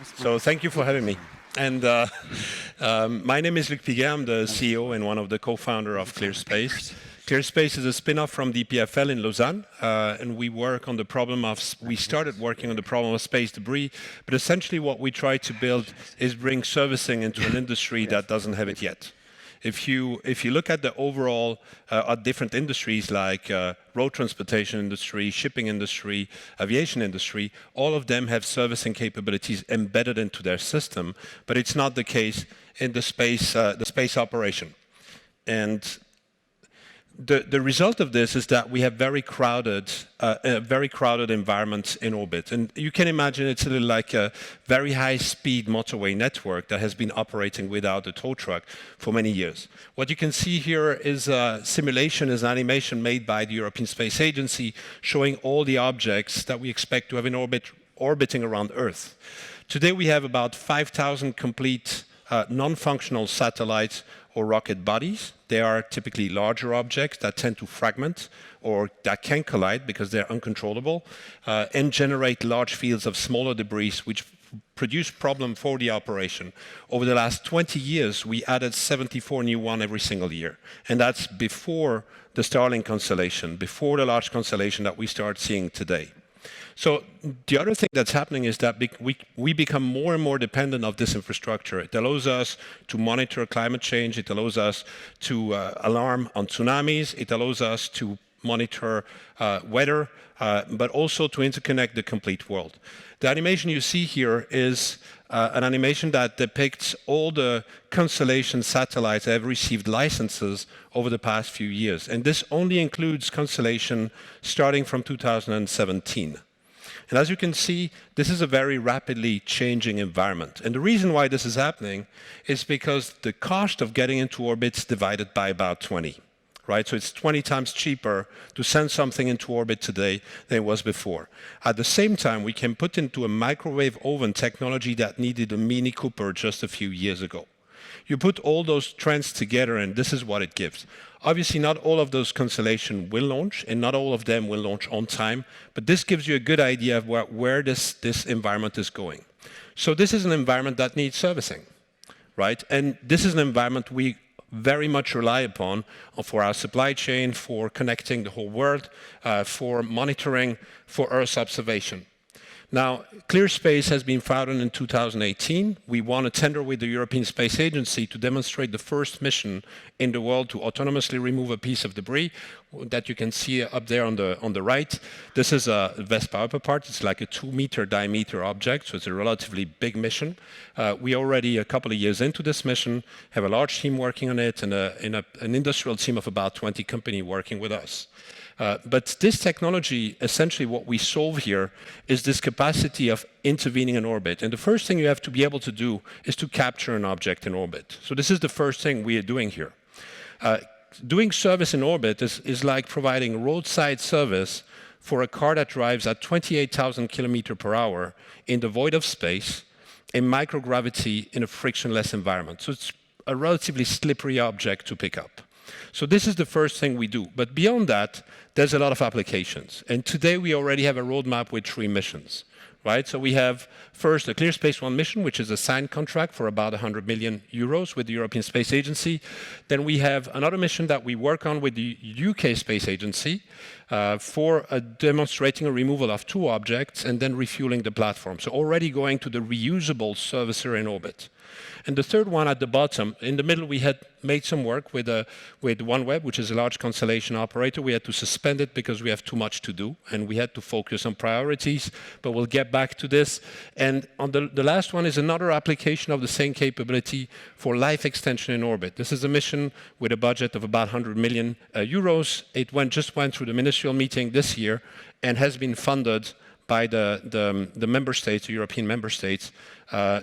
So thank you for having me. And my name is Luc Piguet. I'm the CEO and one of the co-founder of ClearSpace. ClearSpace is a spin-off from DPFL in Lausanne, and we started working on the problem of space debris, but essentially what we try to build is bring servicing into an industry that doesn't have it yet. If you look at the overall at different industries like road transportation industry, shipping industry, aviation industry, all of them have servicing capabilities embedded into their system, but it's not the case in the space operation. And the result of this is that we have very crowded environments in orbit. And you can imagine it's a little like a very high-speed motorway network that has been operating without a tow truck for many years. What you can see here is a simulation, is an animation made by the European Space Agency showing all the objects that we expect to have in orbit, orbiting around Earth. Today we have about 5,000 complete non-functional satellites or rocket bodies. They are typically larger objects that tend to fragment or that can collide because they're uncontrollable and generate large fields of smaller debris which produce problem for the operation. Over the last 20 years, we added 74 new ones every single year. And that's before the Starlink constellation, before the large constellation that we start seeing today. So the other thing that's happening is that we become more and more dependent of this infrastructure. It allows us to monitor climate change. It allows us to alarm on tsunamis. It allows us to monitor weather, but also to interconnect the complete world. The animation you see here is an animation that depicts all the constellation satellites that have received licenses over the past few years. And this only includes constellation starting from 2017. And as you can see, this is a very rapidly changing environment. And the reason why this is happening is because the cost of getting into orbit is divided by about 20, right? So it's 20 times cheaper to send something into orbit today than it was before. At the same time, we can put into a microwave oven technology that needed a Mini Cooper just a few years ago. You put all those trends together, and this is what it gives. Obviously, not all of those constellations will launch, and not all of them will launch on time, but this gives you a good idea of where this environment is going. So this is an environment that needs servicing, right? And this is an environment we very much rely upon for our supply chain, for connecting the whole world, for monitoring, for Earth observation. Now, ClearSpace has been founded in 2018. We won a tender with the European Space Agency to demonstrate the first mission in the world to autonomously remove a piece of debris that you can see up there on the right. This is a Vespa upper part. It's like a 2-meter diameter object, so it's a relatively big mission. We already, a couple of years into this mission, have a large team working on it and an industrial team of about 20 companies working with us. But this technology, essentially what we solve here is this capacity of intervening in orbit. And the first thing you have to be able to do is to capture an object in orbit. So this is the first thing we are doing here. Doing service in orbit is like providing roadside service for a car that drives at 28,000 kilometers per hour in the void of space, in microgravity, in a frictionless environment. So it's a relatively slippery object to pick up. So this is the first thing we do. But beyond that, there's a lot of applications. And today we already have a roadmap with 3 missions, right? So we have first the ClearSpace 1 mission, which is a signed contract for about 100 million euros with the European Space Agency. Then we have another mission that we work on with the UK Space Agency for demonstrating a removal of 2 objects and then refueling the platform. So already going to the reusable servicer in orbit. And the third one at the bottom, in the middle, we had made some work with OneWeb, which is a large constellation operator. We had to suspend it because we have too much to do, and we had to focus on priorities, but we'll get back to this. And on the last one is another application of the same capability for life extension in orbit. This is a mission with a budget of about 100 million euros. It just went through the ministerial meeting this year and has been funded by the member states, the European member states.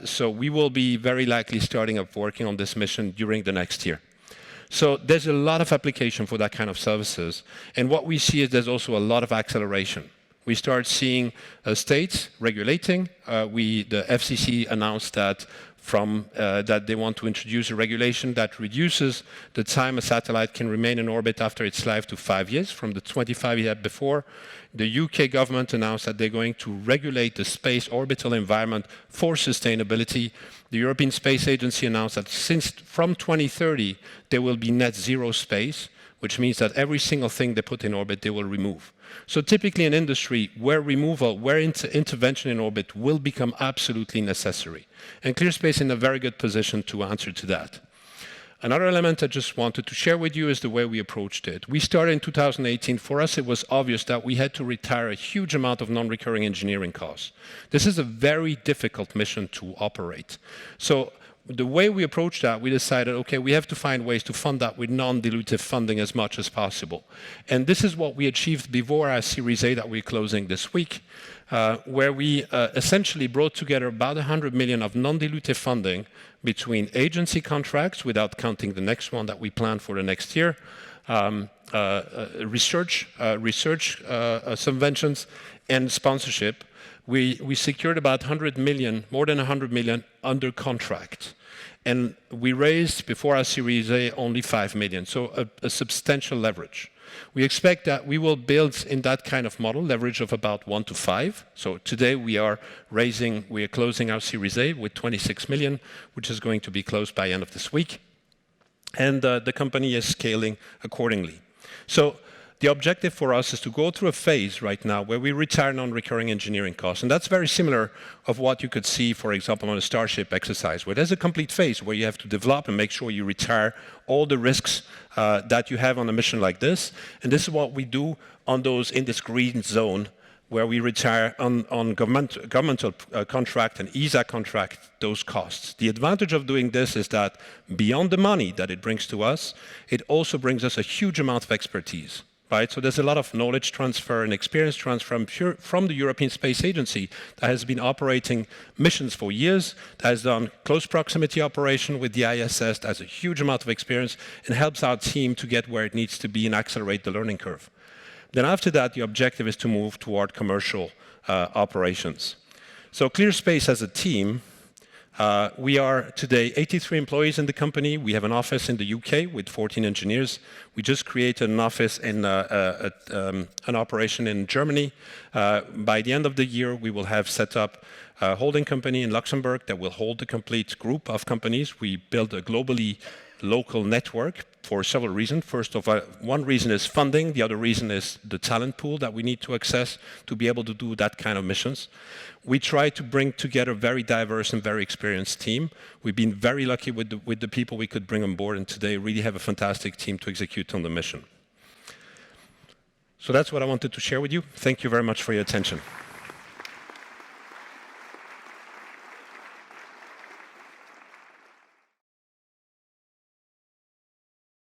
So we will be very likely starting up working on this mission during the next year. So there's a lot of application for that kind of services. And what we see is there's also a lot of acceleration. We start seeing states regulating. The FCC announced that from that they want to introduce a regulation that reduces the time a satellite can remain in orbit after its life to 5 years from the 25 years before. The UK government announced that they're going to regulate the space orbital environment for sustainability. The European Space Agency announced that from 2030 there will be net zero space, which means that every single thing they put in orbit they will remove. So typically in industry, where intervention in orbit will become absolutely necessary. And ClearSpace is in a very good position to answer to that. Another element I just wanted to share with you is the way we approached it. We started in 2018. For us, it was obvious that we had to retire a huge amount of non-recurring engineering costs. This is a very difficult mission to operate. So the way we approached that, we decided, okay, we have to find ways to fund that with non-dilutive funding as much as possible. And this is what we achieved before our Series A that we're closing this week, where we essentially brought together about 100 million of non-dilutive funding between agency contracts, without counting the next one that we plan for the next year, research subventions, and sponsorship. We secured about 100 million, more than 100 million under contract. And we raised, before our Series A, only 5 million, so a substantial leverage. We expect that we will build in that kind of model, leverage of about 1 to 5. So today we are closing our Series A with 26 million, which is going to be closed by end of this week. And the company is scaling accordingly. So the objective for us is to go through a phase right now where we retire non-recurring engineering costs. And that's very similar of what you could see, for example, on a Starship exercise, where there's a complete phase where you have to develop and make sure you retire all the risks that you have on a mission like this. And this is what we do on those in this green zone, where we retire on governmental contract and ESA contract those costs. The advantage of doing this is that beyond the money that it brings to us, it also brings us a huge amount of expertise. Right? So there's a lot of knowledge transfer and experience transfer from the European Space Agency that has been operating missions for years, that has done close proximity operation with the ISS, that has a huge amount of experience, and helps our team to get where it needs to be and accelerate the learning curve. Then after that, the objective is to move toward commercial operations. So ClearSpace as a team, we are today 83 employees in the company. We have an office in the UK with 14 engineers. We just created an office in an operation in Germany. By the end of the year, we will have set up a holding company in Luxembourg that will hold the complete group of companies. We build a globally local network for several reasons. First of all, one reason is funding. The other reason is the talent pool that we need to access to be able to do that kind of missions. We try to bring together a very diverse and very experienced team. We've been very lucky with the people we could bring on board, and today really have a fantastic team to execute on the mission. So that's what I wanted to share with you. Thank you very much for your attention.